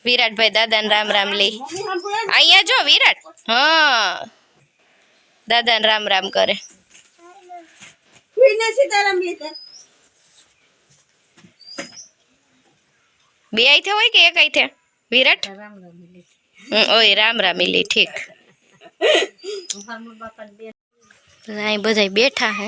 વિરાટભાઈ દાદાને રામ રામ લે અહીંયા જો વિરાટ હા દાદાને રામ રામ કરે બે આઈ હોય કે એક આઈ વિરાટ ઓય રામ રામ લે ઠીક બધા બેઠા હે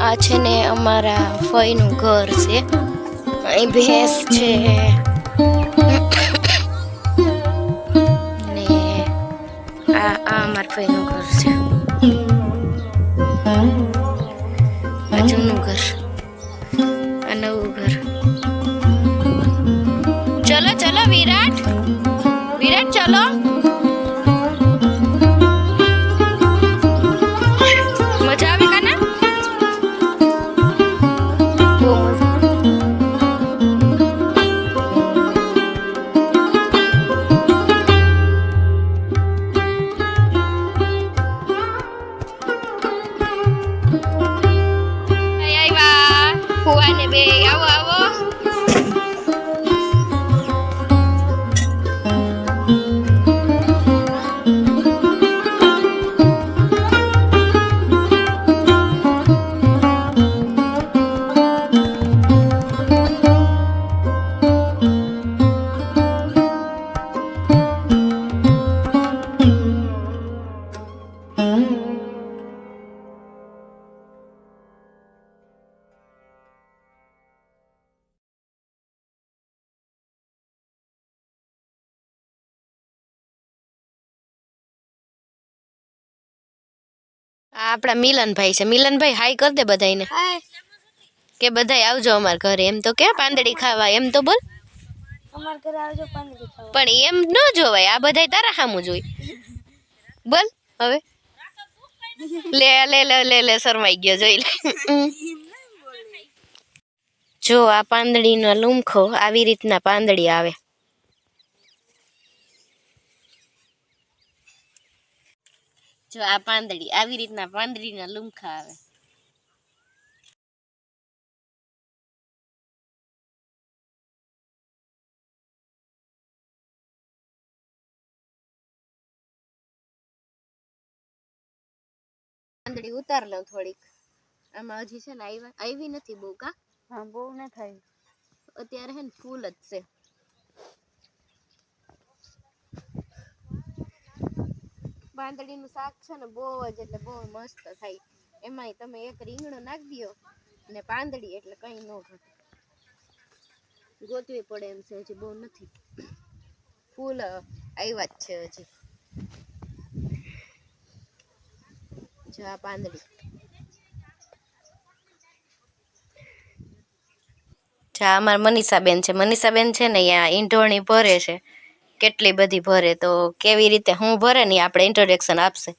આ છે ને અમારા ફઈનું ઘર છે અહીં ભેંસ છે ને આ અમારા ફઈનું ઘર છે આ જૂનું ઘર આ નવું ઘર ચલો ચલો વિરાટ વિરાટ ચલો મજા આવી કાના ફુવાને બે આવો આવો આપડા મિલનભાઈ છે મિલનભાઈ હાય કર દે બધાને કે બધાય આવજો અમાર ઘરે એમ તો કે પાંદડી ખાવા એમ તો બોલ અમાર ઘરે આવજો પાંદડી ખાવા પણ એમ ન જોવાય આ બધાય તારા સામું જોઈ બોલ હવે લે લે લે લે લે શરમાઈ ગયો જોઈ લે જો આ પાંદડીનો લૂમખો આવી રીતના પાંદડી આવે જો આ પાંદડી આવી રીતના પાંદડીના લૂમખા આવે પાંદડી ઉતાર લઉં થોડીક આમાં હજી છે ને આવી નથી બહુ કા હા બહુ ન થાય અત્યારે હે ને ફૂલ જ છે પાંદડીનું શાક છે ને બહુ જ એટલે બહુ મસ્ત થાય એમાંય તમે એક રીંગણો નાખી દો ને પાંદડી એટલે કઈ ન ઘટે ગોતવી પડે એમ છે હજી બહુ નથી ફૂલ આવ્યા જ છે હજી જો આ પાંદડી જા અમાર મનીષાબેન છે ને અહીંયા ઈંઢોણી ભરે છે કેટલી બધી ભરે તો કેવી રીતે હું ભરે ને આપણે ઇન્ટ્રોડક્શન આપશે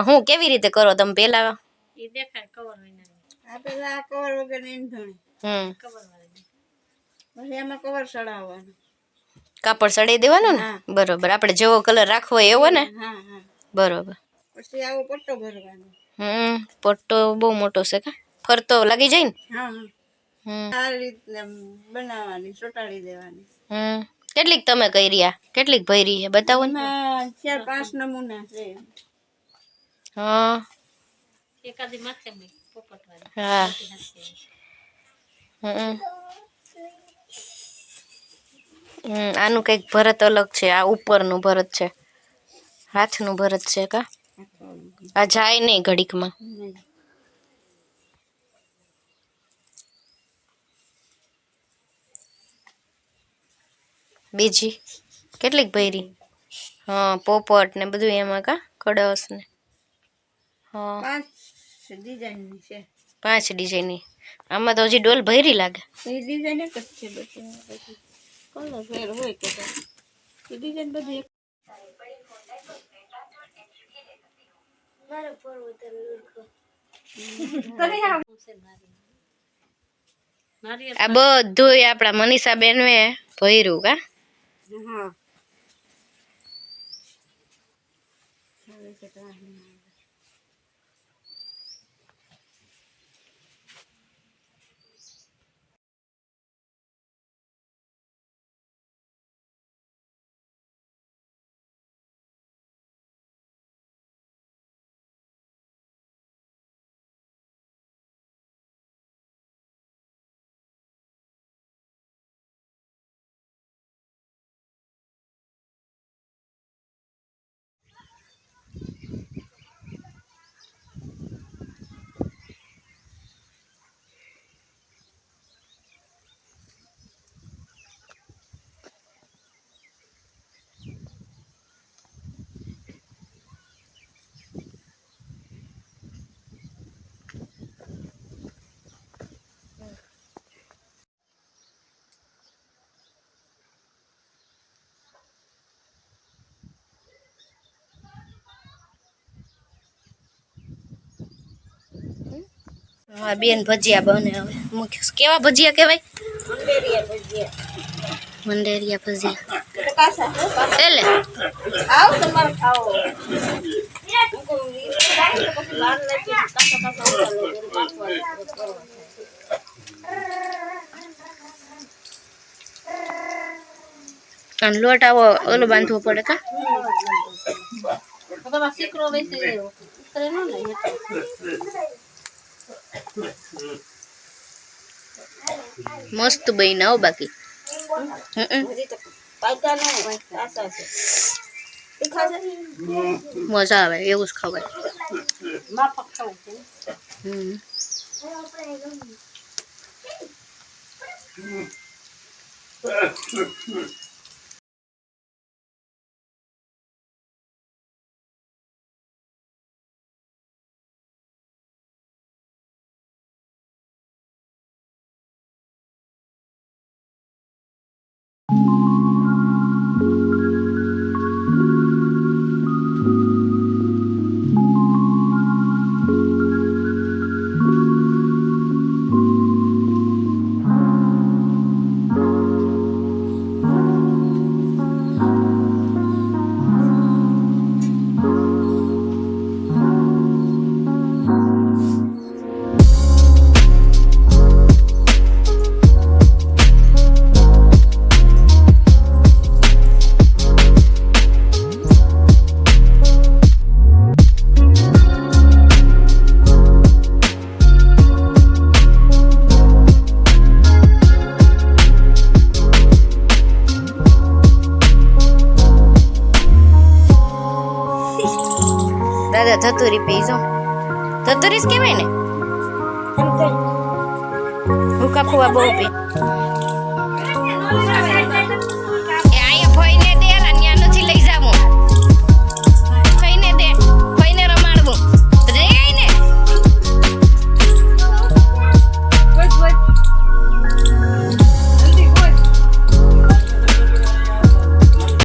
હું કેવી રીતે કરો તમે પેલા ઈ દેખાય કવર વિના આ પેલા કવર વગર ઈંઢોણી કવર વાળી પછી એમાં કવર સડાવવાનું કાપડ સડાઈ દેવાનું ને બરોબર આપણે જેવો કલર રાખવો એવો ને બરોબર પછી આવો પટ્ટો ભરવાનો પટ્ટો બહુ મોટો છે કા ફરતો લાગી જાય ને આ રીતે બનાવવાની, ચોટાડી દેવાની. કેટલીક તમે કર્યા, કેટલીક ભરી છે બતાવો ને. 4-5 નમૂના છે. હા એકાદી માથે મે પોપટવાળી. હા આનું કઈક ભરત અલગ છે, આ ઉપરનું ભરત છે, હાથનું ભરત છે કા. આ જાય નહીં ઘડીકમાં. બીજી કેટલીક ભરી. હા પોપટ ને બધું એમાં કા, કળશ ને. હા 5 ડિઝાઇનની છે. 5 ડિઝાઇનની. આમાં તો હજી ડોલ ભરી લાગે. એ ડિઝાઇન એક જ છે બધી. કલર ફેર હોય કે એ ડિઝાઇન બધી એક. આ બધું આપડા મનીષા બેન ભર્યું કા. હા હા બેન ભજીયા બને હવે. કેવા ભજીયા કહેવાય? મંડેરિયા ભજીયા. એટલે આવ તમારે ખાવો. અને લોટ આવો ઓલો બાંધવો પડે કા. તમારા શીકરો વેચી દેવો. ઉતરે ન ને મસ્ત બન્યા હો બાકી. મજા આવે એવું જ ખવાય. માફક ખાવું. દાદા ધતુરી પી જો. ધતુરી જ કહેવાય ને. હું કાપવા બહુ પી.